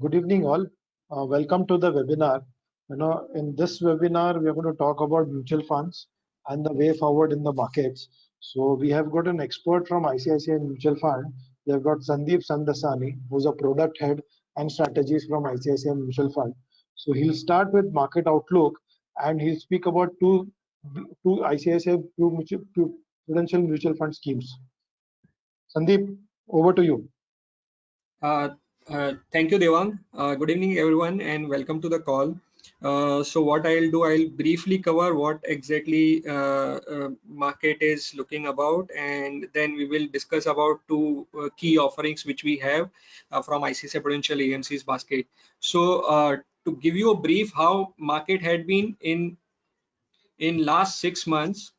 Good evening, all. Welcome to the webinar. In this webinar, we are going to talk about mutual funds and the way forward in the markets. So we have got an expert from ICICI Mutual Fund. We have got Sandeep Sandasani, who's a product head and strategies from ICICI Mutual Fund. So he'll start with market outlook and he'll speak about two ICICI Prudential Mutual Fund schemes. Sandeep, over to you. Thank you, Devang. Good evening, everyone, and welcome to the call. So what I'll do, I'll briefly cover what exactly market is looking about, and then we will discuss about two key offerings which we have from ICICI Prudential AMC's basket. So to give you a brief how market had been in last 6 months.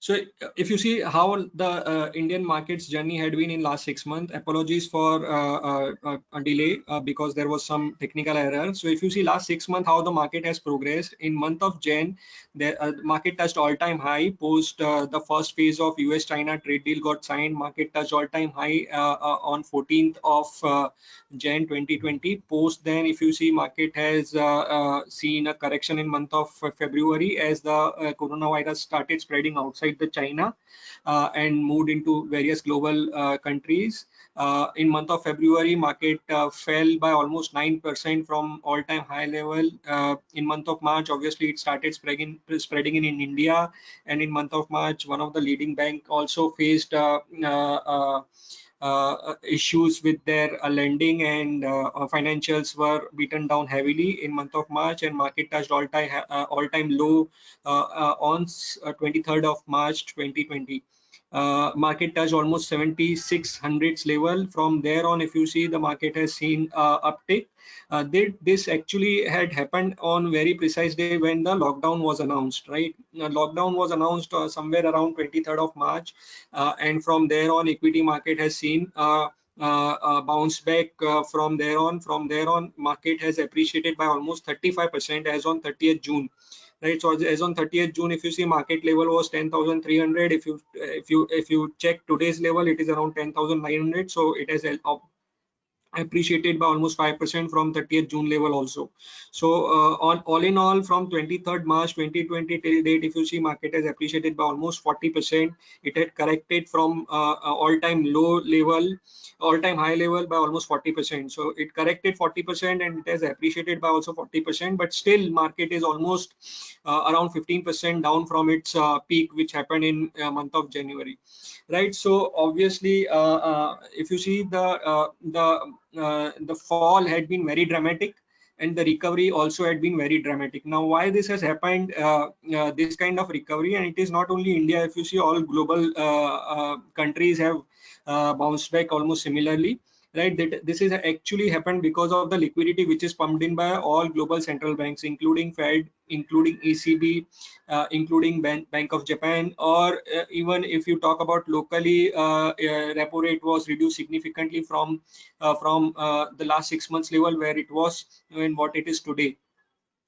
So if you see how the Indian markets journey had been in last 6 months, apologies for a delay because there was some technical error. So if you see last 6 months how the market has progressed, in month of Jan, the market touched all-time high post the first phase of US-China trade deal got signed. Market touched all-time high on 14th of Jan 2020. Post then, if you see, market has seen a correction in month of February as the coronavirus started spreading outside the China and moved into various global countries. In month of February, market fell by almost 9% from all-time high level. In month of March, obviously it started spreading in India, and in month of March, one of the leading bank also faced issues with their lending, and financials were beaten down heavily in month of March, and market touched all-time low on 23rd of March 2020. Market touched almost 7600s level. From there on, if you see, the market has seen uptick. This actually had happened on very precise day when the lockdown was announced, right? Lockdown was announced somewhere around 23rd of March, and from there on, equity market has seen bounce back from there on. From there on, market has appreciated by almost 35% as on 30th June. Right, so as on 30th June, if you see, market level was 10,300. If you check today's level, it is around 10,900. So it has appreciated by almost 5% from 30th June level also. So on all in all, from 23rd March 2020 till date, if you see, market has appreciated by almost 40%. It had corrected from all-time low level, all-time high level by almost 40%. So it corrected 40% and it has appreciated by also 40%, but still market is almost around 15% down from its peak, which happened in month of January. Right, so obviously if you see, the fall had been very dramatic and the recovery also had been very dramatic. Now, why this has happened, this kind of recovery, and it is not only India, if you see, all global countries have bounced back almost similarly, right? That this is actually happened because of the liquidity which is pumped in by all global central banks, including Fed, including ECB, including Bank of Japan, or even if you talk about locally, repo rate was reduced significantly from the last 6 months level where it was and what it is today.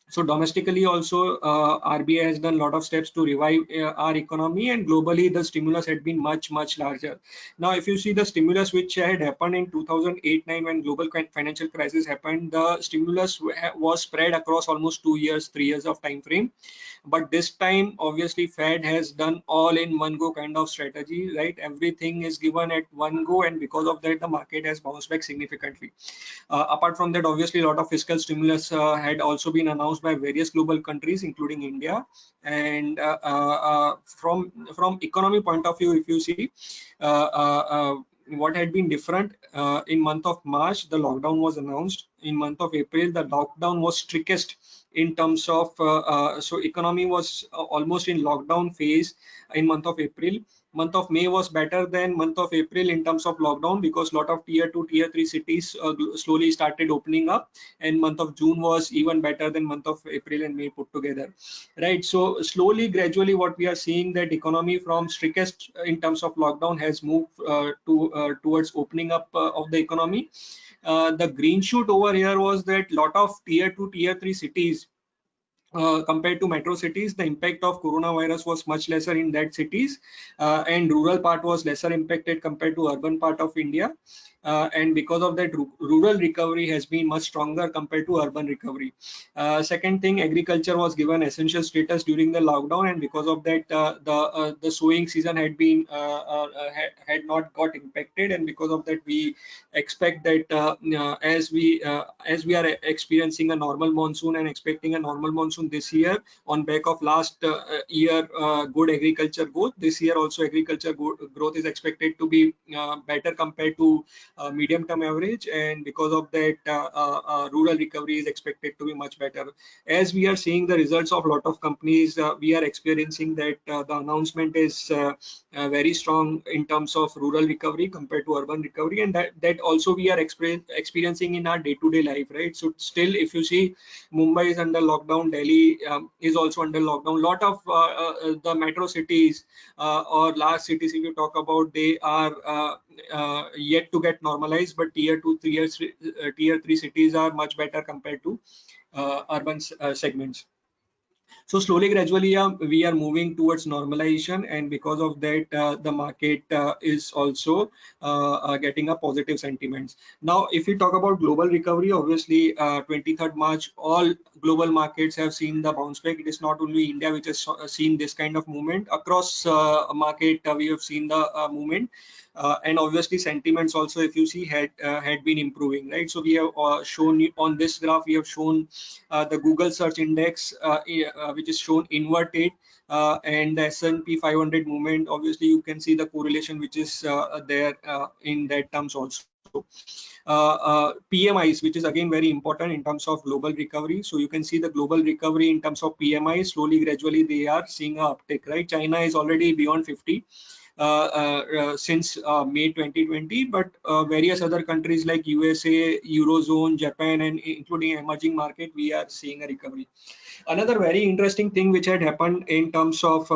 So domestically also, RBI has done a lot of steps to revive our economy, and globally the stimulus had been much larger. Now, if you see the stimulus which had happened in 2008-9 when global financial crisis happened, the stimulus was spread across almost 2 years, 3 years of time frame. But this time, obviously, Fed has done all in one go kind of strategy, right? Everything is given at one go, and because of that, the market has bounced back significantly. Apart from that, obviously, a lot of fiscal stimulus had also been announced by various global countries, including India. And from economy point of view, if you see, what had been different, in month of March, the lockdown was announced. In month of April, the lockdown was strictest in terms of so economy was almost in lockdown phase in month of April. month of May was better than month of April in terms of lockdown, because a lot of tier 2, tier 3 cities slowly started opening up, and month of June was even better than month of April and May put together, right? So slowly, gradually, what we are seeing, that economy from strictest in terms of lockdown has moved towards opening up of the economy. The green shoot over here was that lot of tier 2, tier 3 cities, compared to metro cities, the impact of coronavirus was much lesser in that cities, and rural part was lesser impacted compared to urban part of India. And because of that, rural recovery has been much stronger compared to urban recovery. Second thing, agriculture was given essential status during the lockdown, and because of that, the sowing season had not got impacted, and because of that, we expect that as we are experiencing a normal monsoon and expecting a normal monsoon this year on back of last year good agriculture growth, this year also agriculture growth is expected to be better compared to medium term average, and because of that rural recovery is expected to be much better. As we are seeing the results of a lot of companies, we are experiencing that the announcement is very strong in terms of rural recovery compared to urban recovery, and that also we are experiencing in our day-to-day life, right? So still, if you see, Mumbai is under lockdown, Delhi is also under lockdown. Lot of the metro cities or large cities, if you talk about, they are yet to get normalized, but tier 2, tier 3 cities are much better compared to urban segments. So slowly, gradually, we are moving towards normalization, and because of that, the market is also getting a positive sentiments. Now, if we talk about global recovery, obviously, 23rd March, all global markets have seen the bounce back. It is not only India which has seen this kind of movement. Across market, we have seen the movement. And obviously sentiments also, if you see, had been improving, right? So we have shown on this graph, we have shown the Google search index, which is shown inverted, and the S&P 500 movement. Obviously you can see the correlation which is there in that terms also. PMIs, which is again very important in terms of global recovery. So you can see the global recovery in terms of PMI, slowly, gradually they are seeing an uptick, right? China is already beyond 50 since May 2020, but various other countries like USA, Eurozone, Japan, and including emerging market, we are seeing a recovery. Another very interesting thing which had happened in terms of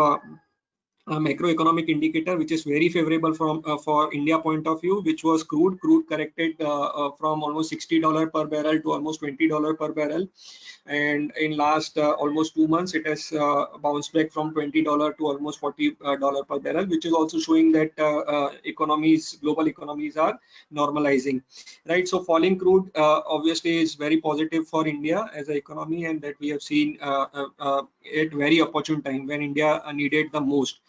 macroeconomic indicator, which is very favorable from for India point of view, which was crude. Crude corrected from almost $60 per barrel to almost $20 per barrel, and in last almost 2 months, it has bounced back from $20 to almost $40 per barrel, which is also showing that global economies are normalizing, right? So falling crude obviously is very positive for India as an economy, and that we have seen at very opportune time when India needed the most.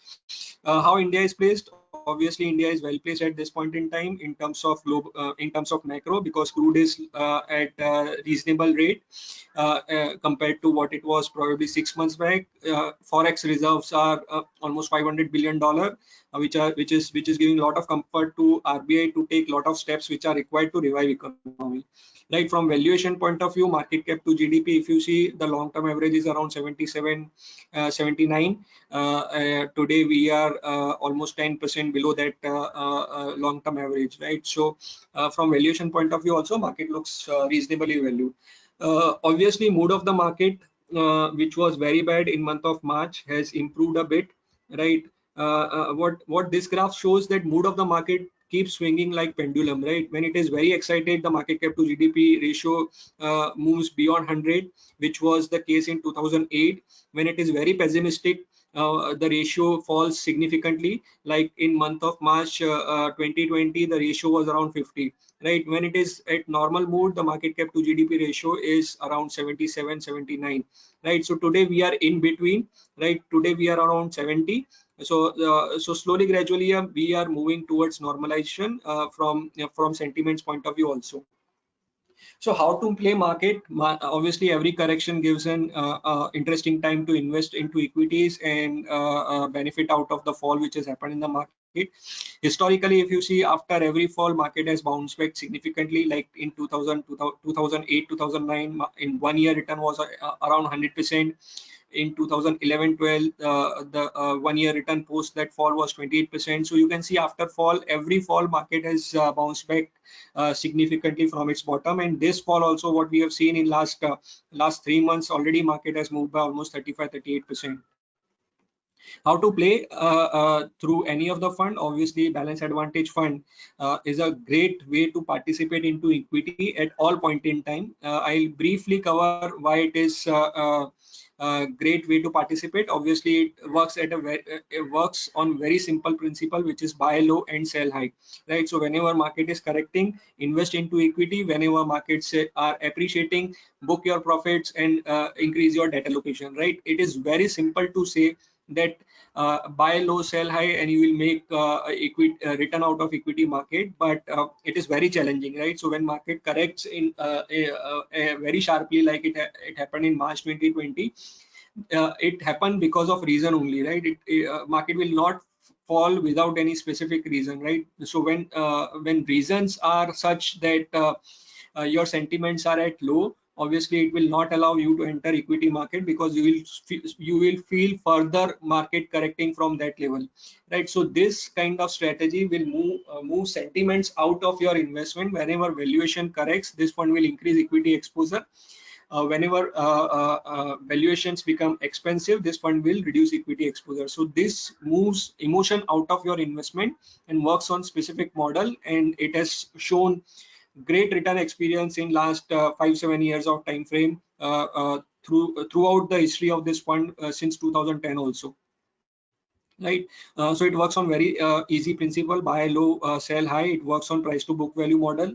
How India is placed? Obviously, India is well placed at this point in time in terms of in terms of macro, because crude is at a reasonable rate compared to what it was probably 6 months back. Forex reserves are almost $500 billion, which is giving a lot of comfort to RBI to take a lot of steps which are required to revive economy. Right, from valuation point of view, market cap to GDP, if you see, the long-term average is around 77, 79. Today we are almost 10% below that long-term average, right? So from valuation point of view also, market looks reasonably valued. Obviously, mood of the market, which was very bad in month of March, has improved a bit, right? What this graph shows, that mood of the market keeps swinging like pendulum, right? When it is very excited, the market cap to GDP ratio moves beyond 100, which was the case in 2008. When it is very pessimistic, the ratio falls significantly, like in month of March 2020, the ratio was around 50, right? When it is at normal mood, the market cap to GDP ratio is around 77, 79, right? So today we are in between, right? Today we are around 70. So slowly, gradually, we are moving towards normalization from sentiments point of view also. So how to play market? Obviously, every correction gives an interesting time to invest into equities and benefit out of the fall which has happened in the market. Historically, if you see, after every fall, market has bounced back significantly, like in 2008, 2009, in 1 year return was around 100%. in 2011-12, the 1-year return post that fall was 28%. So you can see after fall, every fall market has bounced back significantly from its bottom, and this fall also what we have seen in last 3 months already, market has moved by almost 35-38%. How to play through any of the fund? Obviously, Balance Advantage Fund is a great way to participate into equity at all point in time. I'll briefly cover why it is a great way to participate. Obviously, it works on very simple principle, which is buy low and sell high, right? So whenever market is correcting, invest into equity. Whenever markets are appreciating, book your profits and increase your debt allocation, right? It is very simple to say that buy low, sell high, and you will make return out of equity market, but it is very challenging, right? So when market corrects in very sharply, like it happened in March 2020, it happened because of reason only, right? Market will not fall without any specific reason, right? So when reasons are such that your sentiments are at low, obviously it will not allow you to enter equity market, because you will feel further market correcting from that level, right? So this kind of strategy will move sentiments out of your investment. Whenever valuation corrects, this fund will increase equity exposure. Whenever valuations become expensive, this fund will reduce equity exposure. So this moves emotion out of your investment and works on specific model, and it has shown great return experience in last 5-7 years of time frame throughout the history of this fund since 2010 also, right? So it works on very easy principle: buy low, sell high. It works on price to book value model.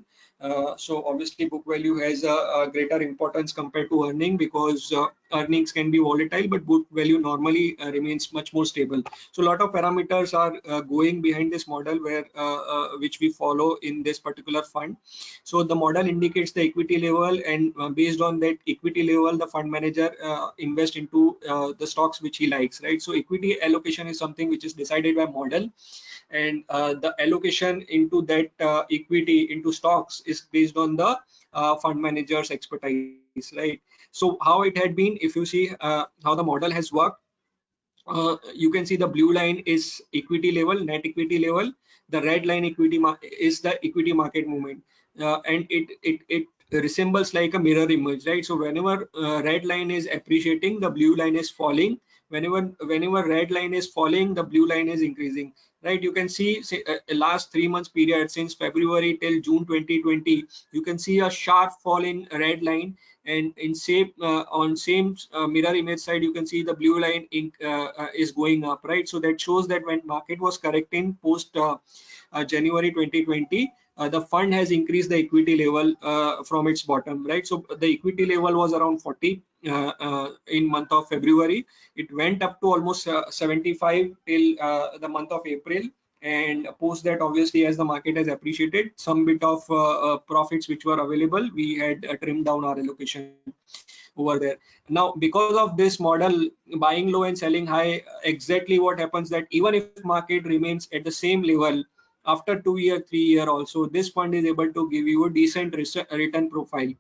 So obviously book value has a greater importance compared to earning, because earnings can be volatile, but book value normally remains much more stable. So a lot of parameters are going behind this model, where which we follow in this particular fund. So the model indicates the equity level, and based on that equity level, the fund manager invest into the stocks which he likes, right? So equity allocation is something which is decided by model, and the allocation into that equity into stocks is based on the fund manager's expertise, right? So how it had been, if you see how the model has worked, you can see the blue line is equity level, net equity level. The red line is the equity market movement, and it resembles like a mirror image, right? So whenever red line is appreciating, the blue line is falling. Whenever red line is falling, the blue line is increasing, right? You can see, say, last 3 months period, since February till June 2020, you can see a sharp fall in red line, and in same on same mirror image side, you can see the blue line is going up, right? So that shows that when market was correcting post January 2020, the fund has increased the equity level from its bottom, right? So the equity level was around 40 in month of February. It went up to almost 75 till the month of April, and post that, obviously, as the market has appreciated, some bit of profits which were available, we had trimmed down our allocation over there. Now, because of this model, buying low and selling high, exactly what happens that even if market remains at the same level after 2 year, 3 year also, this fund is able to give you a decent return profile,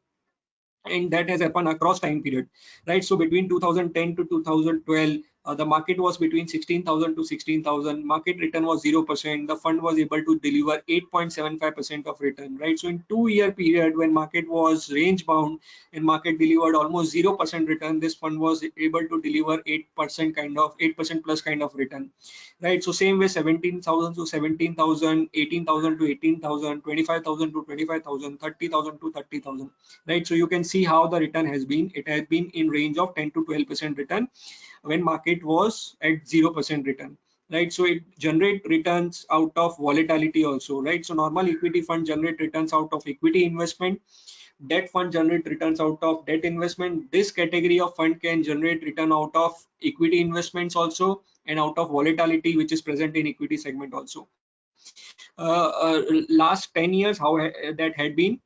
and that has happened across time period, right? So between 2010 to 2012, the market was between 16,000 to 16,000. Market return was 0%. The fund was able to deliver 8.75% of return, right? So in 2 year period, when market was range bound and market delivered almost 0% return, this fund was able to deliver 8% plus kind of return, right? So same way, 17,000 to 17,000, 18,000 to 18,000, 25,000 to 25,000, 30,000 to 30,000, right? So you can see how the return has been. It has been in range of 10 to 12% return when market was at 0% return, right? So it generate returns out of volatility also, right? So normal equity fund generate returns out of equity investment. Debt fund generate returns out of debt investment. This category of fund can generate return out of equity investments also, and out of volatility which is present in equity segment also. Last 10 years, how that had been.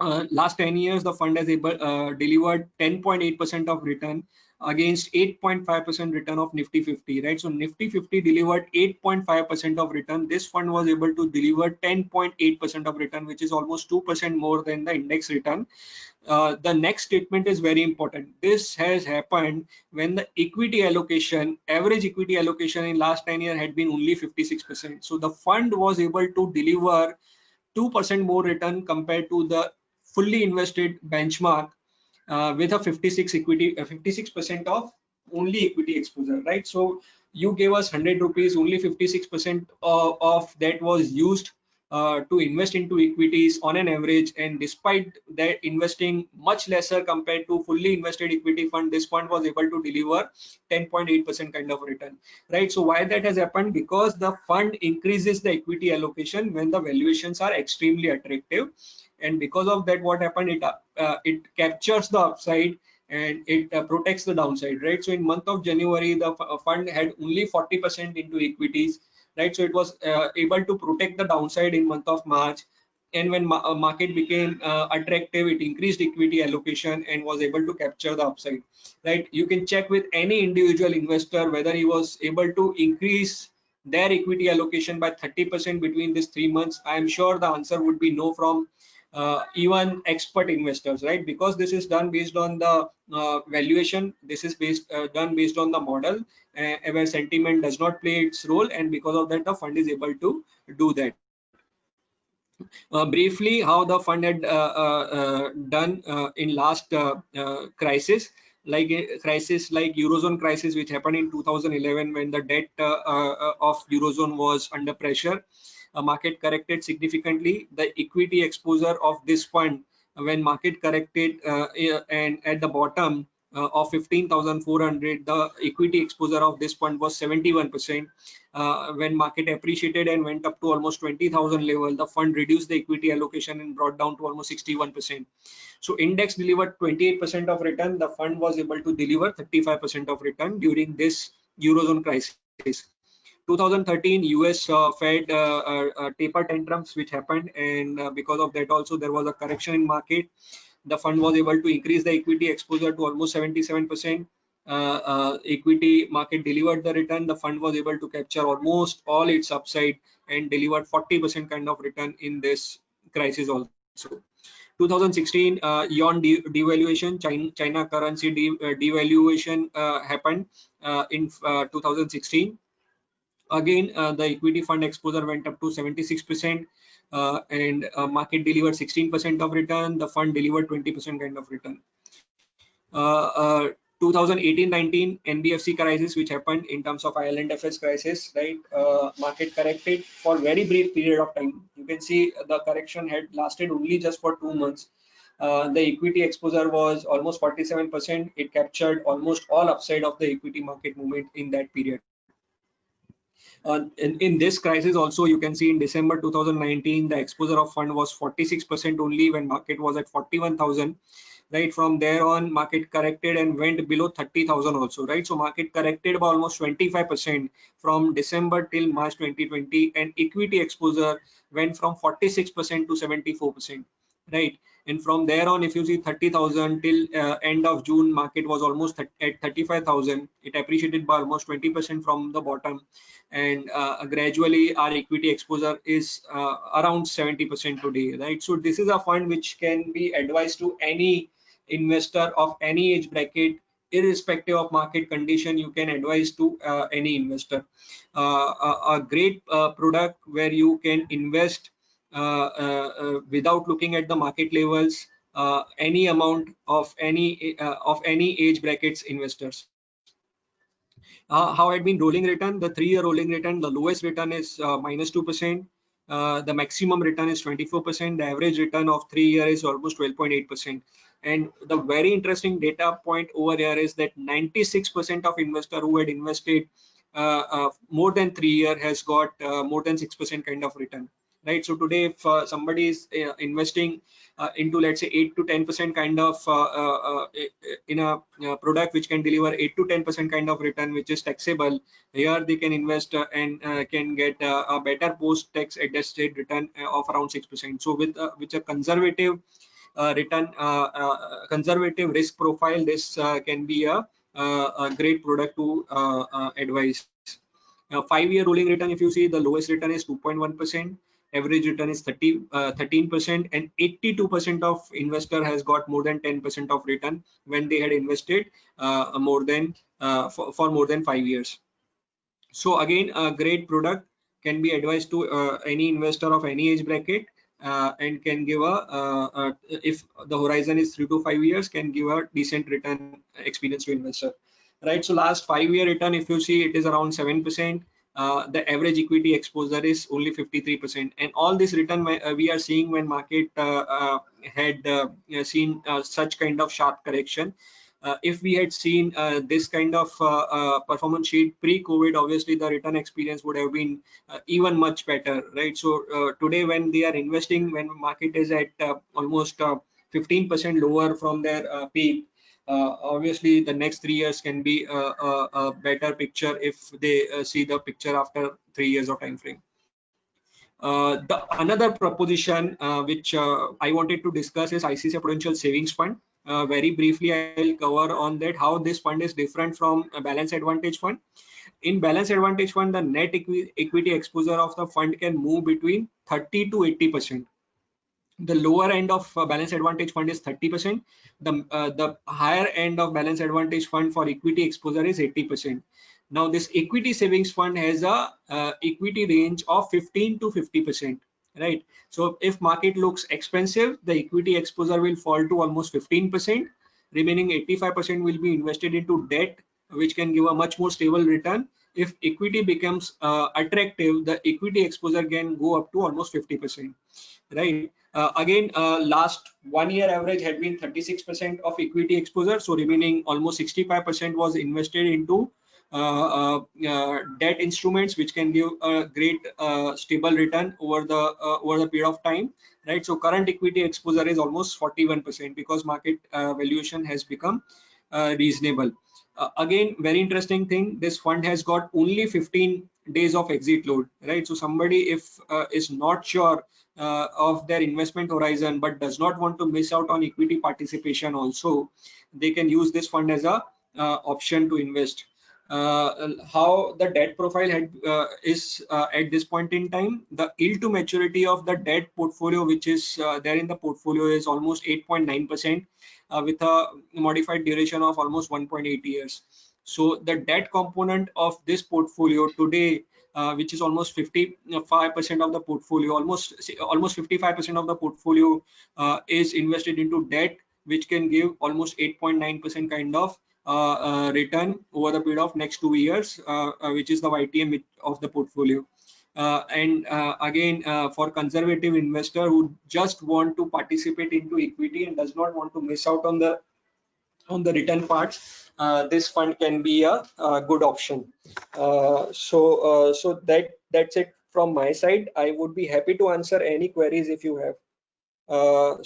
Last 10 years, the fund has delivered 10.8% of return against 8.5% return of Nifty 50, right? So Nifty 50 delivered 8.5% of return. This fund was able to deliver 10.8% of return, which is almost 2% more than the index return. The next statement is very important. This has happened when the equity allocation, average equity allocation in last 10 years had been only 56%. So the fund was able to deliver 2% more return compared to the fully invested benchmark, with a 56% of only equity exposure, right? So you gave us 100 rupees, only 56% of that was used to invest into equities on an average, and despite that investing much lesser compared to fully invested equity fund, this fund was able to deliver 10.8% kind of return, right? So why that has happened? Because the fund increases the equity allocation when the valuations are extremely attractive, and because of that, what happened, it captures the upside and it protects the downside, right? So in month of January, the fund had only 40% into equities, right? So it was able to protect the downside in month of March, and when market became attractive, it increased equity allocation and was able to capture the upside, right? You can check with any individual investor whether he was able to increase their equity allocation by 30% between these 3 months. I am sure the answer would be no from even expert investors, right? Because this is done based on the valuation. This is done based on the model, where sentiment does not play its role, and because of that, the fund is able to do that. Briefly, how the fund had done in last crisis, like Eurozone crisis, which happened in 2011 when the debt of Eurozone was under pressure. Market corrected significantly. The equity exposure of this fund, when market corrected and at the bottom of 15,400, the equity exposure of this fund was 71%. When market appreciated and went up to almost 20,000 level, the fund reduced the equity allocation and brought down to almost 61%. So index delivered 28% of return. The fund was able to deliver 35% of return during this Eurozone crisis. 2013 US Fed taper tantrums which happened, and because of that also there was a correction in market. The fund was able to increase the equity exposure to almost 77%. Equity market delivered the return. The fund was able to capture almost all its upside and delivered 40% kind of return in this crisis also. 2016 yuan devaluation, China currency devaluation happened in 2016. Again, the equity fund exposure went up to 76%, and market delivered 16% of return. The fund delivered 20% kind of return. 2018-19 NBFC crisis, which happened in terms of IL&FS crisis, right? Market corrected for very brief period of time. You can see the correction had lasted only just for 2 months. The equity exposure was almost 47%. It captured almost all upside of the equity market movement in that period. In this crisis also, you can see in December 2019, the exposure of fund was 46% only when market was at 41,000. Right, from there on, market corrected and went below 30,000 also, right? So market corrected by almost 25% from December till March 2020, and equity exposure went from 46% to 74%, right? And from there on, if you see 30,000 till end of June, market was almost at 35,000. It appreciated by almost 20% from the bottom, and gradually our equity exposure is around 70% today, right? So this is a fund which can be advised to any investor of any age bracket, irrespective of market condition. You can advise to any investor. A great product where you can invest without looking at the market levels, any amount of any age brackets investors. How had been rolling return? The 3-year rolling return, the lowest return is -2%. The maximum return is 24%. The average return of 3 years is almost 12.8%. And the very interesting data point over here is that 96% of investor who had invested more than 3 years has got more than 6% kind of return, right? So today, if somebody is investing into, let's say, 8 to 10% kind of in a product which can deliver 8 to 10% kind of return, which is taxable, here they can invest and can get a better post-tax adjusted return of around 6%. So with a conservative return, conservative risk profile, this can be a a great product to advise. 5-year rolling return, if you see, the lowest return is 2.1%, average return is 13%, and 82% of investor has got more than 10% of return when they had invested more than for more than 5 years. So again, a great product, can be advised to any investor of any age bracket, and can give if the horizon is 3 to 5 years, can give a decent return experience to investor. Right. So last 5-year return, if you see, it is around 7%. The average equity exposure is only 53%, and all this return we are seeing when market had seen such kind of sharp correction. If we had seen this kind of performance sheet pre-COVID, obviously the return experience would have been even much better, right? So today, when they are investing, when market is at almost 15% lower from their peak, obviously the next 3 years can be a better picture if they see the picture after 3 years of time frame. The another proposition which I wanted to discuss is ICICI Prudential Savings Fund. Very briefly, I'll cover on that how this fund is different from a Balance Advantage Fund. In Balance Advantage Fund, the net equity exposure of the fund can move between 30 to 80%. The lower end of Balance Advantage Fund is 30%. The higher end of Balance Advantage Fund for equity exposure is 80%. Now this equity savings fund has a equity range of 15 to 50%, right? So if market looks expensive, the equity exposure will fall to almost 15%. Remaining 85% will be invested into debt, which can give a much more stable return. If equity becomes attractive, the equity exposure can go up to almost 50%, right? Again, last 1 year average had been 36% of equity exposure, so remaining almost 65% was invested into debt instruments, which can give a great stable return over the period of time, right? So current equity exposure is almost 41% because market valuation has become reasonable. Again, very interesting thing, this fund has got only 15 days of exit load, right? So somebody if is not sure of their investment horizon but does not want to miss out on equity participation also, they can use this fund as a option to invest. How the debt profile is at this point in time, the yield to maturity of the debt portfolio which is there in the portfolio is almost 8.9%, with a modified duration of almost 1.8 years. So the debt component of this portfolio today, which is almost 55% of the portfolio, almost 55% of the portfolio is invested into debt, which can give almost 8.9% kind of return over the period of next 2 years, which is the YTM of the portfolio. And again, for conservative investor who just want to participate into equity and does not want to miss out on the return parts, this fund can be a good option. So that's it from my side. I would be happy to answer any queries if you have.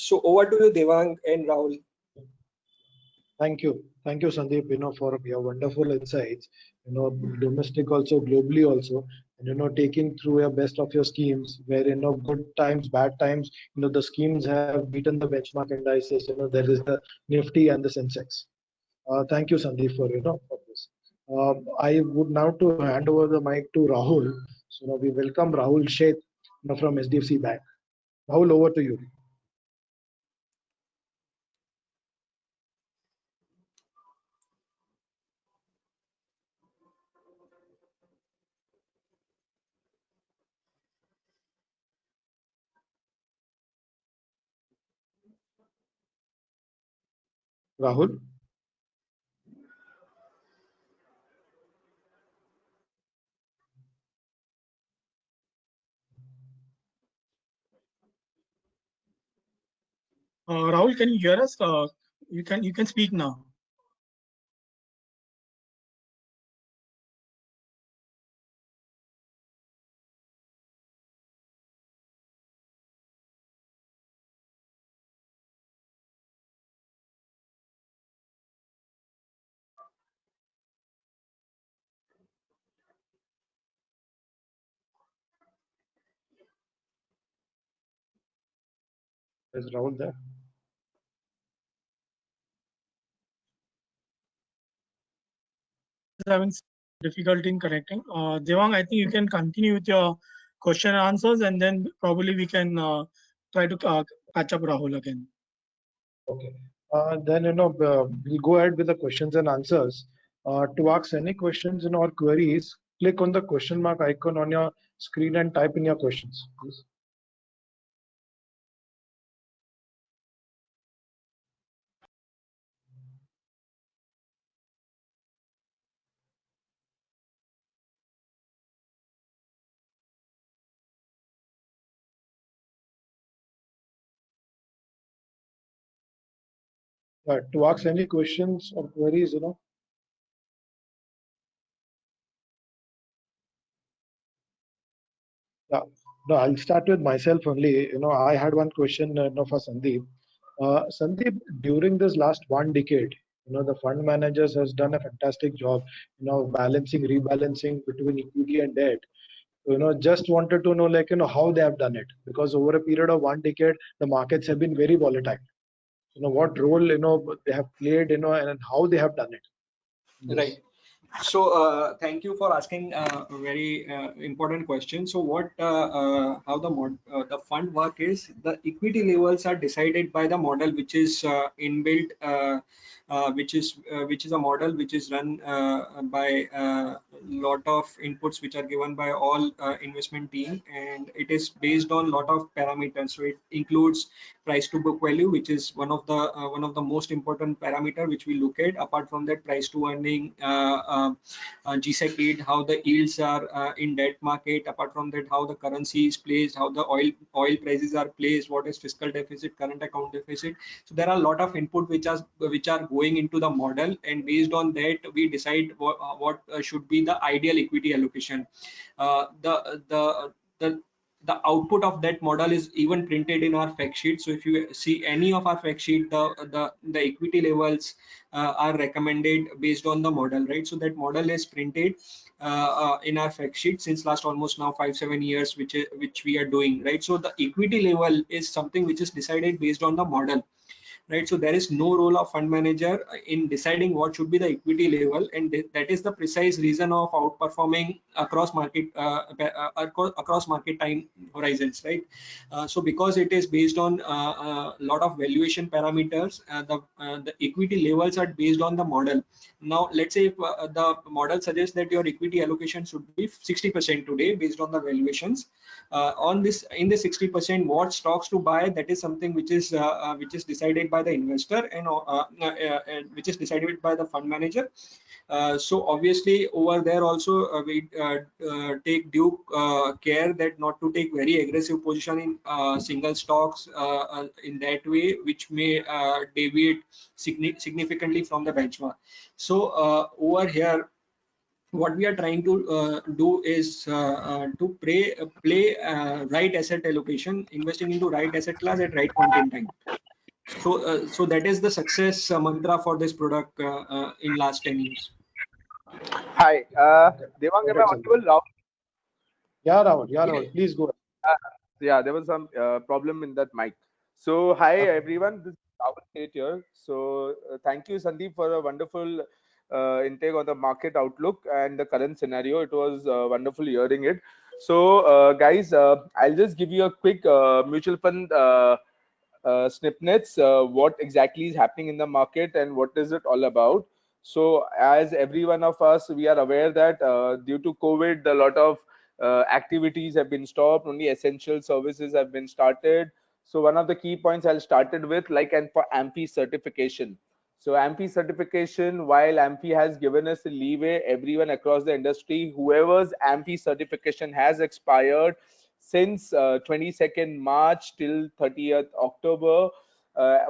So over to you, Devang and Rahul. Thank you. Thank you, Sandeep, for your wonderful insights, domestic also, globally also, and, taking through your best of your schemes where, good times, bad times, the schemes have beaten the benchmark indices, there is the Nifty and the Sensex. Thank you, Sandeep, for this. I would now to hand over the mic to Rahul. So now we welcome Rahul Sheth, from SDFC Bank. Rahul, over to you. Rahul? Rahul, can you hear us? You can speak now. Is Rahul there? having difficulty in connecting. Devang, I think you can continue with your question and answers, and then probably we can try to catch up Rahul again. Okay. Then we'll go ahead with the questions and answers. To ask any questions or queries, click on the question mark icon on your screen and type in your questions, please. To ask any questions or queries, Yeah, no, I'll start with myself only. I had one question, for Sandeep. Sandeep, during this last 1 decade, the fund managers has done a fantastic job, rebalancing between equity and debt. Just wanted to know, like, how they have done it, because over a period of 1 decade, the markets have been very volatile. What role, they have played, and how they have done it. Yes. Right. So thank you for asking a very important question. So how the fund work is, the equity levels are decided by the model which is inbuilt, which is a model which is run by a lot of inputs which are given by all investment team, and it is based on lot of parameters. So it includes price to book value, which is one of the most important parameter which we look at. Apart from that, price to earning, GSEC yield, how the yields are in debt market. Apart from that, how the currency is placed, how the oil prices are placed, what is fiscal deficit, current account deficit. So there are a lot of input which are going into the model, and based on that we decide what should be the ideal equity allocation. The output of that model is even printed in our fact sheet. So if you see any of our fact sheet, the equity levels are recommended based on the model, right? So that model is printed in our fact sheet since last almost now 5-7 years, which we are doing, right? So the equity level is something which is decided based on the model, right? So there is no role of fund manager in deciding what should be the equity level, and that is the precise reason of outperforming across market time horizons, right? So because it is based on a lot of valuation parameters, the equity levels are based on the model. Now let's say if the model suggests that your equity allocation should be 60% today based on the valuations, on this in the 60%, what stocks to buy, that is something which is decided by the investor, and which is decided by the fund manager. So obviously over there also we take due care that not to take very aggressive position in single stocks in that way, which may deviate significantly from the benchmark. So over here what we are trying to do is to play right asset allocation, investing into right asset class at right point in time. So that is the success mantra for this product in last 10 years. Hi, Devang, am I Correct, Sandeep. audible? Rahul? Yeah, Rahul. Yeah, Yeah. Rahul. Please go ahead. Yeah, there was some problem in that mic. So, hi everyone, this is Rahul Seth here. So, thank you, Sandeep, for a wonderful intake on the market outlook and the current scenario. It was wonderful hearing it. So, guys, I'll just give you a quick mutual fund snippets, what exactly is happening in the market and what is it all about. So as every one of us, we are aware that due to COVID, a lot of activities have been stopped, only essential services have been started. So one of the key points I'll started with, like, and for AMFI certification. So AMFI certification, while AMFI has given us a leeway, everyone across the industry, whoever's AMFI certification has expired since 22nd March till 30th October,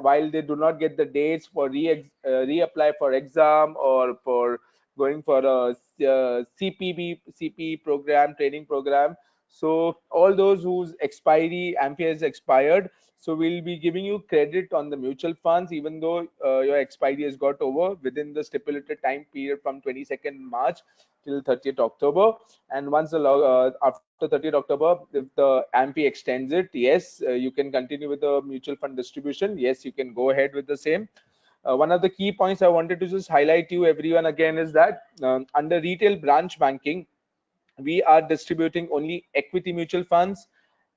while they do not get the dates for reapply for exam or for going for a CP program, training program. So all those whose expiry AMFI has expired, so we'll be giving you credit on the mutual funds, even though your expiry has got over within the stipulated time period from 22nd March till 30th October. And once the after 30th October, if the AMFI extends it, yes, you can continue with the mutual fund distribution. Yes, you can go ahead with the same. one of the key points I wanted to just highlight to everyone again is that under retail branch banking, we are distributing only equity mutual funds,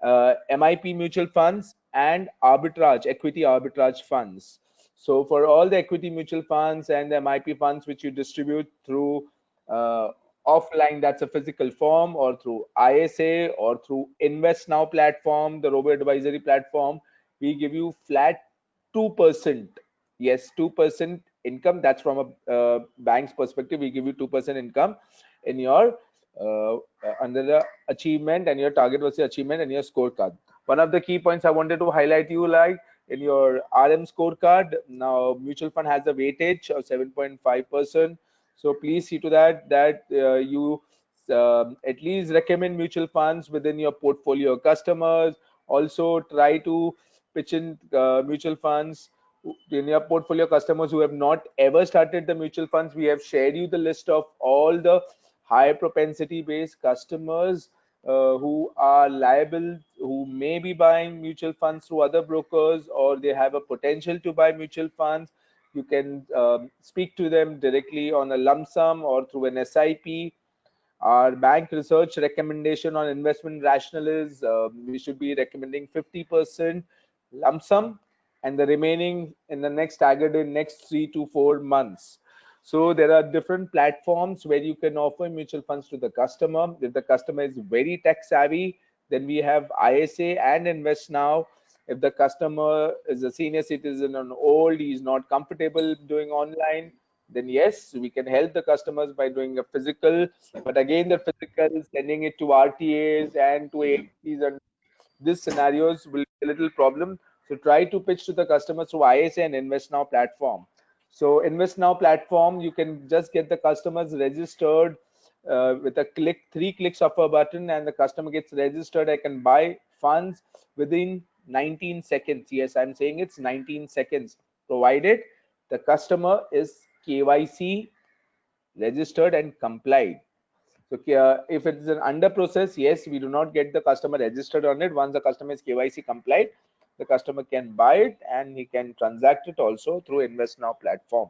MIP mutual funds, and equity arbitrage funds. So for all the equity mutual funds and the MIP funds which you distribute through offline, that's a physical form, or through ISA, or through InvestNow platform, the robo advisory platform, we give you flat 2%. Yes, 2% income. That's from a bank's perspective. We give you 2% income in your under the achievement and your target versus achievement and your scorecard. One of the key points I wanted to highlight you, like in your RM scorecard, now mutual fund has a weightage of 7.5%. So please see to that you at least recommend mutual funds within your portfolio customers. Also try to pitch in mutual funds in your portfolio customers who have not ever started the mutual funds. We have shared you the list of all the high propensity based customers who are liable, who may be buying mutual funds through other brokers, or they have a potential to buy mutual funds. You can speak to them directly on a lump sum or through an SIP. Our bank research recommendation on investment rationale is we should be recommending 50% lump sum and the remaining in the next staggered in next 3 to 4 months. So there are different platforms where you can offer mutual funds to the customer. If the customer is very tech savvy, then we have ISA and InvestNow. If the customer is a senior citizen and old, he is not comfortable doing online, then yes, we can help the customers by doing a physical. But again, the physical, sending it to RTAs and to AMCs, and these scenarios will be a little problem. So try to pitch to the customers through ISA and InvestNow platform. So InvestNow platform, you can just get the customers registered with a click, 3 clicks of a button, and the customer gets registered. I can buy funds within 19 seconds. Yes, I'm saying it's 19 seconds, provided the customer is KYC registered and complied. So if it's an under process, yes, we do not get the customer registered on it. Once the customer is KYC complied, the customer can buy it and he can transact it also through InvestNow platform.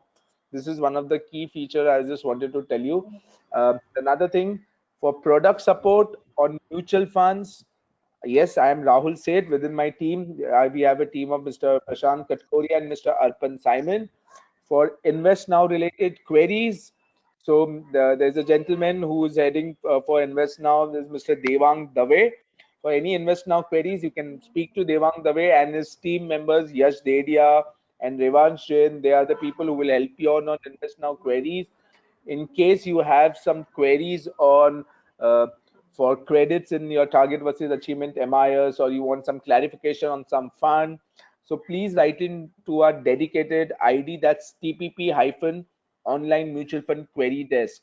This is one of the key features I just wanted to tell you. Another thing, for product support on mutual funds, yes, I am Rahul Seth. Within my team, we have a team of Mr. Prashant Katkoria and Mr. Arpan Simon. For InvestNow related queries, so there's a gentleman who is heading for InvestNow. There's Mr. Devang Dave. For any InvestNow queries, you can speak to Devang Dave and his team members, Yash Dedia and Revansh Jain. They are the people who will help you on InvestNow queries. In case you have some queries on for credits in your target versus achievement MIS, or you want some clarification on some fund, so please write in to our dedicated ID, that's TPP- online mutual fund query desk.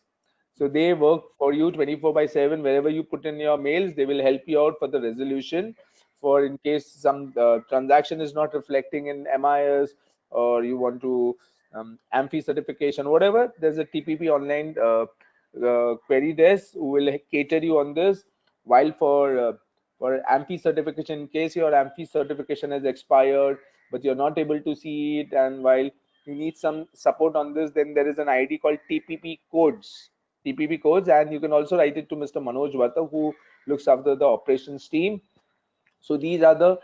So they work for you 24/7. Wherever you put in your mails, they will help you out for the resolution. For in case some transaction is not reflecting in MIS, or you want to AMFI certification, whatever, there's a TPP online query desk who will cater you on this. While for AMFI certification, in case your AMFI certification has expired but you're not able to see it, and while you need some support on this, then there is an ID called TPP codes, and you can also write it to Mr. Manoj Vata, who looks after the operations team. So these are the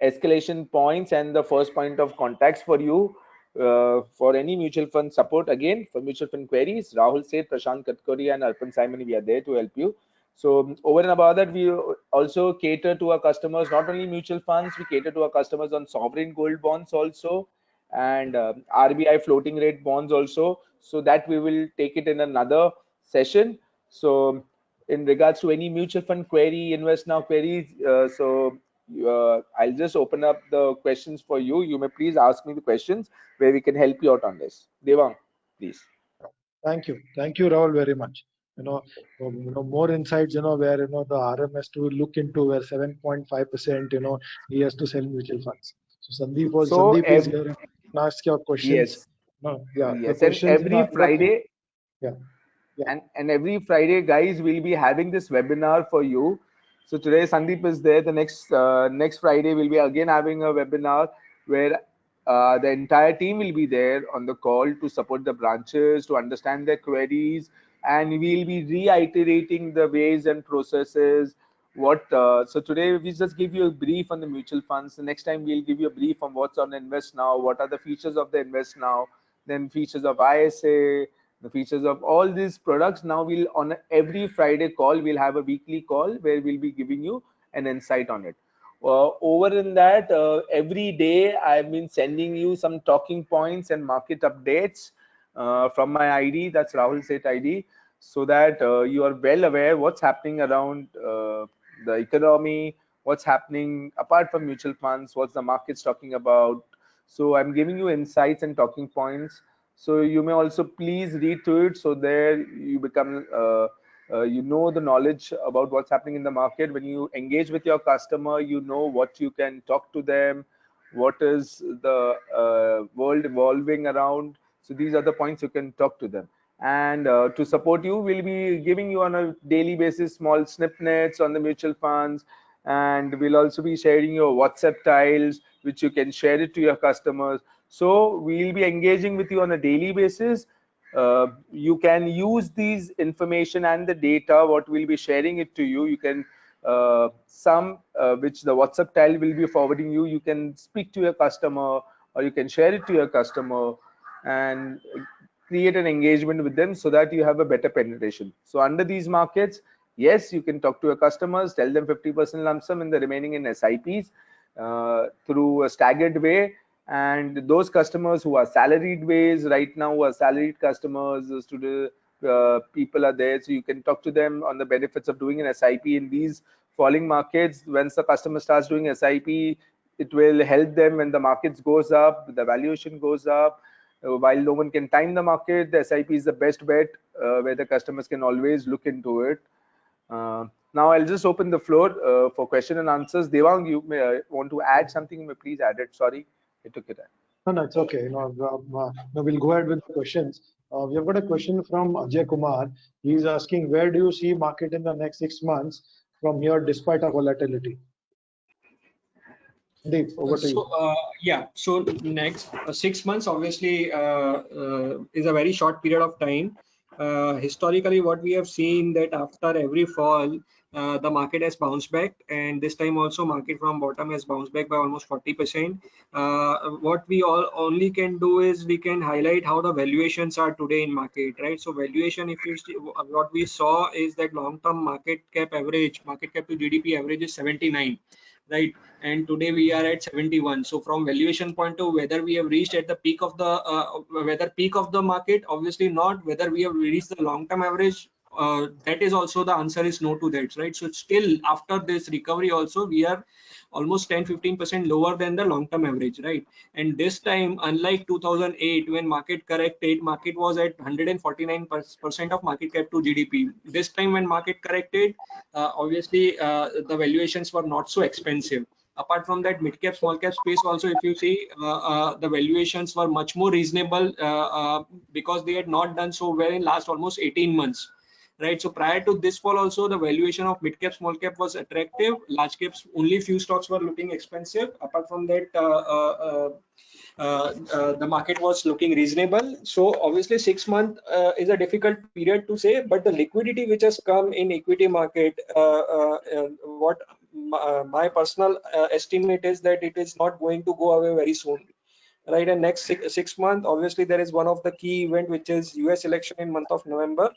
escalation points and the first point of contacts for you for any mutual fund support. Again, for mutual fund queries, Rahul Seth, Prashant Katkoria and Arpan Simon, we are there to help you. So over and above that, we also cater to our customers, not only mutual funds, we cater to our customers on sovereign gold bonds also, and RBI floating rate bonds also. So that we will take it in another session. So in regards to any mutual fund query, InvestNow queries, I'll just open up the questions for you. You may please ask me the questions where we can help you out on this. Devang, please. Thank you, Rahul, very much. More insights, where the RM has to look into, where 7.5%, he has to sell mutual funds. So Sandeep is here and ask your questions. Yes. No, yeah. Yes, and every Friday. Yeah. And every Friday, guys, we'll be having this webinar for you. So today Sandeep is there. The next Friday we'll be again having a webinar where The entire team will be there on the call to support the branches, to understand their queries, and we'll be reiterating the ways and processes. So today we just give you a brief on the mutual funds. The next time we'll give you a brief on what's on Invest Now, what are the features of the Invest Now, then features of ISA, the features of all these products. Now we'll, on every Friday call, we'll have a weekly call where we'll be giving you an insight on it. Over in that, every day I've been sending you some talking points and market updates from my ID, that's Rahul Seth ID, so that you are well aware what's happening around the economy, what's happening apart from mutual funds, what's the market's talking about. So I'm giving you insights and talking points. So you may also please read through it, so there you become you know the knowledge about what's happening in the market. When you engage with your customer, you know what you can talk to them, what is the world evolving around. So these are the points you can talk to them. And to support you, we'll be giving you on a daily basis small snippets on the mutual funds, and we'll also be sharing your WhatsApp tiles, which you can share it to your customers. So we'll be engaging with you on a daily basis. You can use these information and the data what we'll be sharing it to you. You can which the WhatsApp tile will be forwarding you. You can speak to your customer, or you can share it to your customer and create an engagement with them so that you have a better penetration. So under these markets, yes, you can talk to your customers, tell them 50% lump sum and the remaining in SIPs through a staggered way. And those customers who are salaried ways right now, who are salaried customers, people are there, so you can talk to them on the benefits of doing an SIP in these falling markets. Once the customer starts doing SIP, it will help them when the markets goes up, the valuation goes up. While no one can time the market, the SIP is the best bet where the customers can always look into it. Now I'll just open the floor for question and answers. Devang, you may want to add something, you may please add it. Sorry, I took it. No, no, it's okay. No, we'll go ahead with the questions. We have got a question from Ajay Kumar. He's asking, where do you see market in the next 6 months from here, despite of volatility? Deep, over to you. Yeah, so next 6 months obviously is a very short period of time. Historically, what we have seen that after every fall, the market has bounced back, and this time also market from bottom has bounced back by almost 40%. What we all only can do is we can highlight how the valuations are today in market, right? So valuation, if you see, what we saw is that long-term market cap to GDP average is 79, right? And today we are at 71. So from valuation point of whether we have reached at the peak of the market, obviously not. Whether we have reached the long-term average, that is also the answer is no to that, right? So still after this recovery also we are almost 10-15% lower than the long-term average, right? And this time, unlike 2008 when market corrected, market was at 149% of market cap to GDP. This time when market corrected, obviously the valuations were not so expensive. Apart from that, mid cap, small cap space also, if you see, the valuations were much more reasonable because they had not done so well in last almost 18 months. Right, so prior to this fall also the valuation of mid cap, small cap was attractive. Large caps, only few stocks were looking expensive. Apart from that, the market was looking reasonable. So obviously 6 months is a difficult period to say, but the liquidity which has come in equity market, what my personal estimate is that it is not going to go away very soon, right? And next six months, obviously there is one of the key event, which is US election in month of November.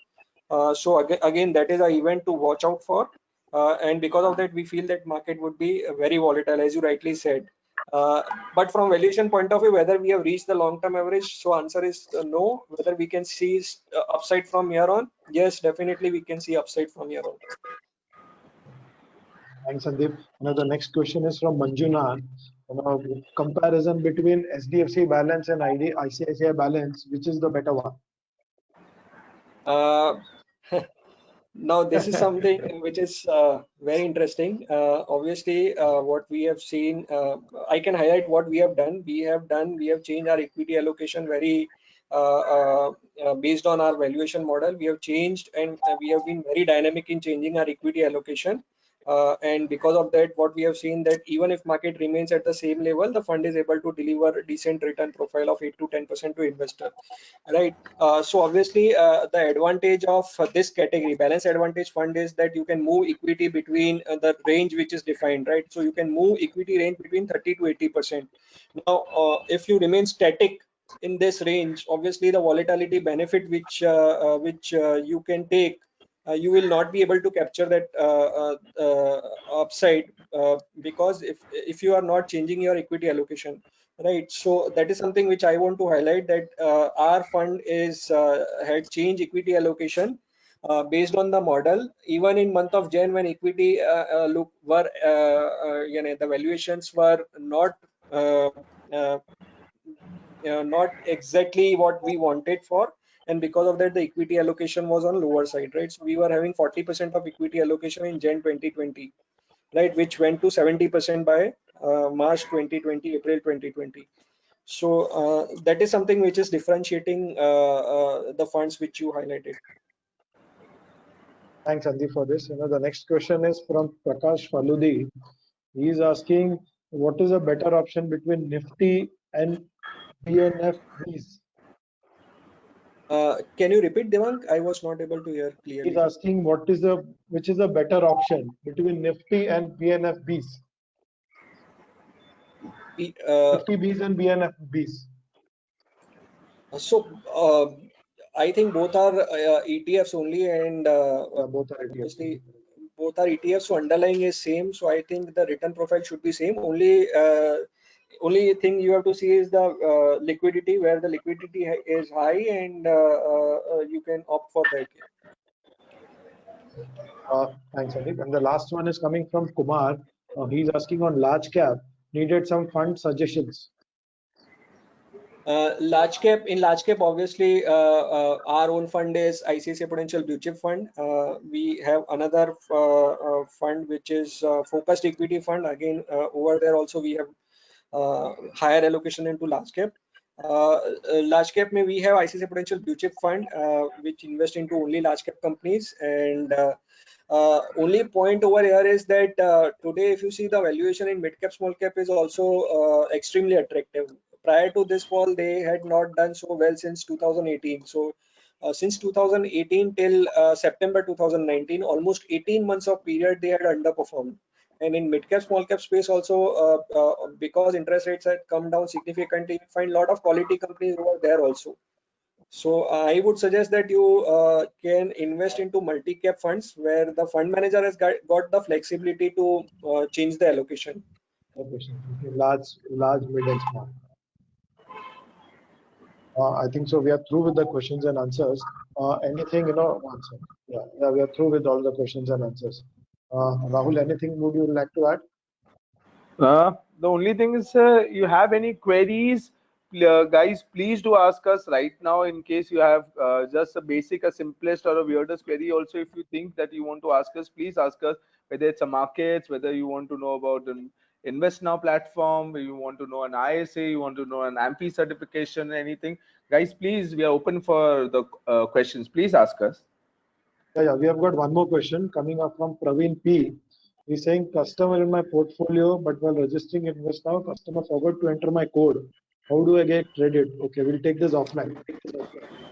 So again, that is an event to watch out for, and because of that we feel that market would be very volatile, as you rightly said. But from valuation point of view, whether we have reached the long-term average, so answer is no. Whether we can see upside from here on, yes, definitely we can see upside from here on. Thanks, Sandeep. Now the next question is from Manjunath. Comparison between SDFC balance and ICICI balance, which is the better one? Now this is something which is very interesting. Obviously, what we have seen, I can highlight what we have done. We have changed our equity allocation very based on our valuation model. We have changed, and we have been very dynamic in changing our equity allocation. and because of that, what we have seen that even if market remains at the same level, the fund is able to deliver a decent return profile of 8 to 10% to investor, right? So obviously, the advantage of this category, balance advantage fund, is that you can move equity between the range which is defined, right? So you can move equity range between 30 to 80%. Now, if you remain static in this range, obviously the volatility benefit which you can take, you will not be able to capture that upside, because if you are not changing your equity allocation, right? So that is something which I want to highlight, that our fund is had changed equity allocation based on the model. Even in month of Jan, when equity the valuations were uh, not exactly what we wanted for, and because of that the equity allocation was on lower side, right? So we were having 40% of equity allocation in Jan 2020, right, which went to 70% by March 2020, April 2020. So that is something which is differentiating the funds which you highlighted. Thanks, Andy, for this. The next question is from Prakash Faludi. He is asking, what is a better option between Nifty and BNFBs? Can you repeat, Devang? I was not able to hear clearly. He's asking which is a better option between Nifty and BNFBs? Nifty Bs and BNFBs. So I think both are ETFs only, and Both are ETFs. obviously both are ETFs, so underlying is same. So I think the return profile should be same. Only thing you have to see is the liquidity, where the liquidity is high, and you can opt for that. Thanks, Andy. And the last one is coming from Kumar. He's asking on large cap, needed some fund suggestions. Large cap, obviously our own fund is ICICI Prudential Blue Chip Fund. We have another fund which is focused equity fund. Again, over there also we have higher allocation into large cap. Large cap, we have ICICI Prudential Blue Chip Fund, which invest into only large cap companies. And only point over here is that today, if you see, the valuation in mid cap, small cap is also extremely attractive. Prior to this fall, they had not done so well since 2018. So since 2018 till September 2019, almost 18 months of period they had underperformed. And in mid cap, small cap space also, because interest rates had come down significantly, you find a lot of quality companies over there also. So I would suggest that you can invest into multi-cap funds, where the fund manager has got the flexibility to change the allocation. Okay, large, mid, and small. I think so. We are through with the questions and answers. Anything, answer? Yeah, we are through with all the questions and answers. Rahul, anything would you like to add? The only thing is, you have any queries, guys, please do ask us right now. In case you have just a simplest or a weirdest query also, if you think that you want to ask us, please ask us, whether it's a markets, whether you want to know about an InvestNow platform, you want to know an ISA, you want to know an AMFI certification, anything. Guys, please, we are open for the questions. Please ask us. Yeah, we have got one more question coming up from Praveen P. He's saying, customer in my portfolio, but while registering InvestNow, customer forgot to enter my code. How do I get credit? Okay, we'll take this offline.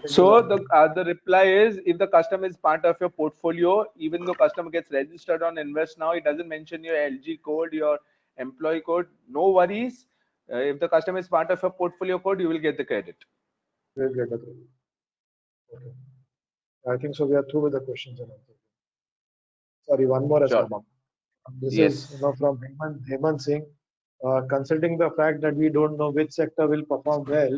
So the reply is, if the customer is part of your portfolio, even though customer gets registered on InvestNow, it doesn't mention your LG code, your employee code, no worries. If the customer is part of your portfolio code, you will get the credit. We'll get the credit. Okay. I think so. We are through with the questions and answers. Sorry, one more has come up. This is from Hemant Singh. Considering the fact that we don't know which sector will perform well,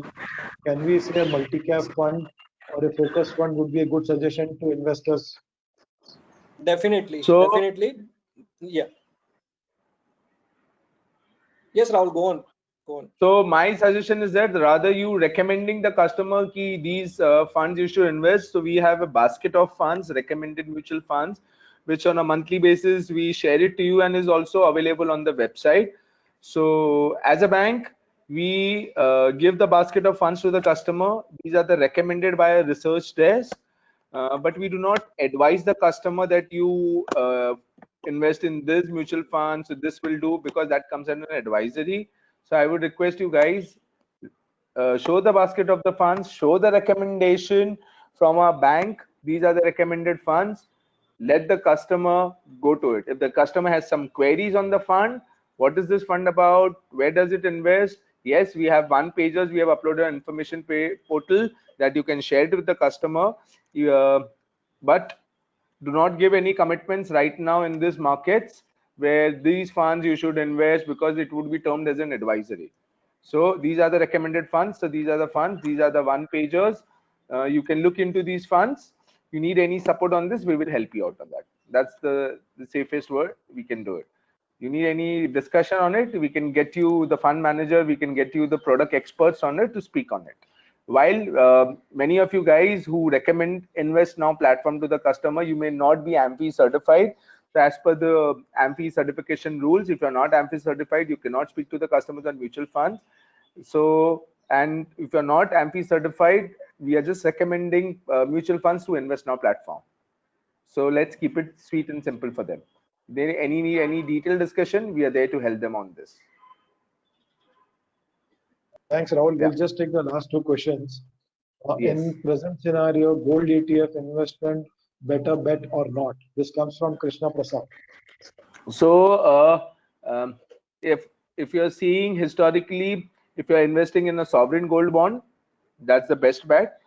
can we say a multi-cap fund or a focus fund would be a good suggestion to investors? Definitely. Definitely. Yeah. Yes, Rahul, go on. So my suggestion is that rather you recommending the customer ki these funds you should invest. So we have a basket of funds, recommended mutual funds, which on a monthly basis we share it to you and is also available on the website. So as a bank, we give the basket of funds to the customer. These are the recommended by a research desk, but we do not advise the customer that you invest in this mutual fund, so this will do, because that comes under an advisory. So I would request you guys, show the basket of the funds, show the recommendation from our bank. These are the recommended funds. Let the customer go to it. If the customer has some queries on the fund, what is this fund about? Where does it invest? Yes, we have one pages. We have uploaded an information portal that you can share it with the customer. But do not give any commitments right now in these markets where these funds you should invest, because it would be termed as an advisory. So these are the recommended funds. So these are the funds. These are the one pagers. You can look into these funds. You need any support on this, we will help you out on that. That's the safest word. We can do it. You need any discussion on it, we can get you the fund manager, we can get you the product experts on it to speak on it. While many of you guys who recommend InvestNow platform to the customer, you may not be AMFI certified. So as per the AMFI certification rules, if you're not AMFI certified, you cannot speak to the customers on mutual funds. So, and if you're not AMFI certified, we are just recommending mutual funds to InvestNow platform. So let's keep it sweet and simple for them. If there any detailed discussion, we are there to help them on this. Thanks, Rahul. Yeah. We'll just take the last two questions. Yes. In present scenario, gold ETF investment, better bet or not? This comes from Krishna Prasad. So if you're seeing historically, if you're investing in a sovereign gold bond, that's the best bet.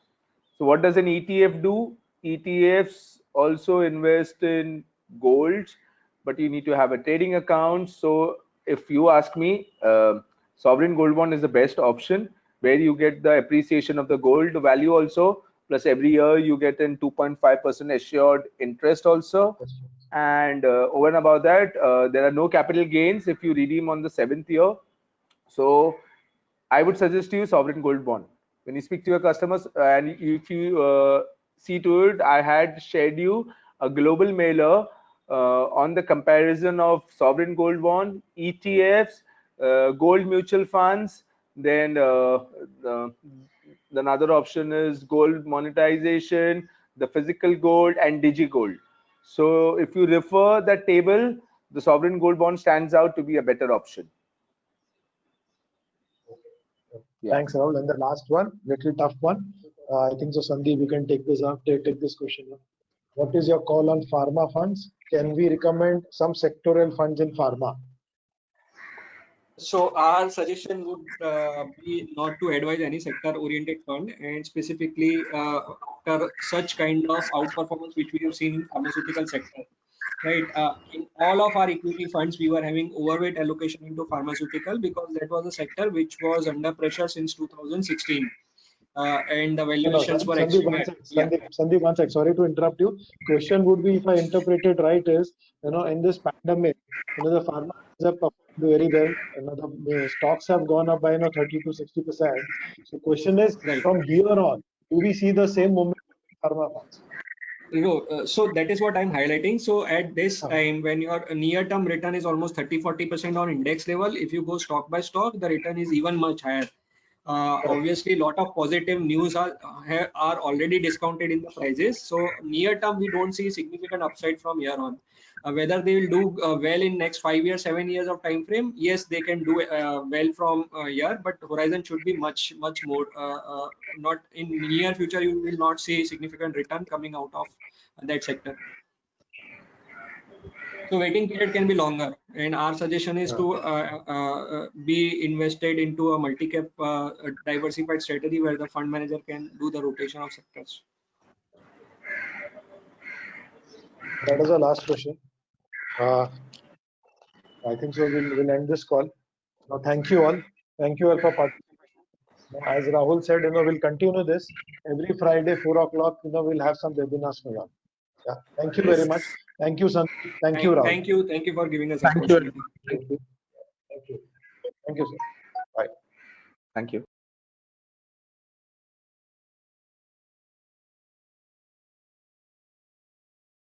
So what does an ETF do? ETFs also invest in gold, but you need to have a trading account. So if you ask me, sovereign gold bond is the best option, where you get the appreciation of the gold value also, plus every year you get in 2.5% assured interest also. And over and above that, there are no capital gains if you redeem on the 7th year. So I would suggest you sovereign gold bond. When you speak to your customers, and if you see to it, I had shared you a global mailer on the comparison of sovereign gold bond, ETFs, gold mutual funds. Then another option is gold monetization, the physical gold, and DigiGold. So if you refer that table, the sovereign gold bond stands out to be a better option. Yeah. Thanks, Rahul. And the last one, little tough one. I think so, Sandeep, you can take this up. Take this question up. What is your call on pharma funds? Can we recommend some sectoral funds in pharma? So our suggestion would be not to advise any sector-oriented fund, and specifically after such kind of outperformance which we have seen in pharmaceutical sector. Right, in all of our equity funds, we were having overweight allocation into pharmaceutical, because that was a sector which was under pressure since 2016, and the valuations were extremely. Sandeep, one sec. Sorry to interrupt you. Question would be, if I interpret it right, is in this pandemic, the pharma have performed very well. The stocks have gone up by 30 to 60%. So question is, right, from here on, do we see the same momentum in pharma funds? No, so that is what I'm highlighting. So at this time, when your near-term return is almost 30-40% on index level, if you go stock by stock, the return is even much higher. Obviously, a lot of positive news are already discounted in the prices. So near term, we don't see significant upside from here on. Whether they will do well in next 5 years, 7 years of time frame, yes, they can do well from here, but horizon should be much more. Not in near future, you will not see significant return coming out of that sector. So waiting period can be longer, and our suggestion is to be invested into a multi-cap diversified strategy where the fund manager can do the rotation of sectors. That is the last question. I think so. We'll end this call. Now, thank you all. Thank you all for participating. As Rahul said, we'll continue this every Friday, 4 o'clock. We'll have some webinars for you. Yeah. Thank you very much. Thank you, Sandeep. Thank you, Rahul. Thank you for giving us Thank opportunity. Thank you. Thank you, sir. Bye. Thank you.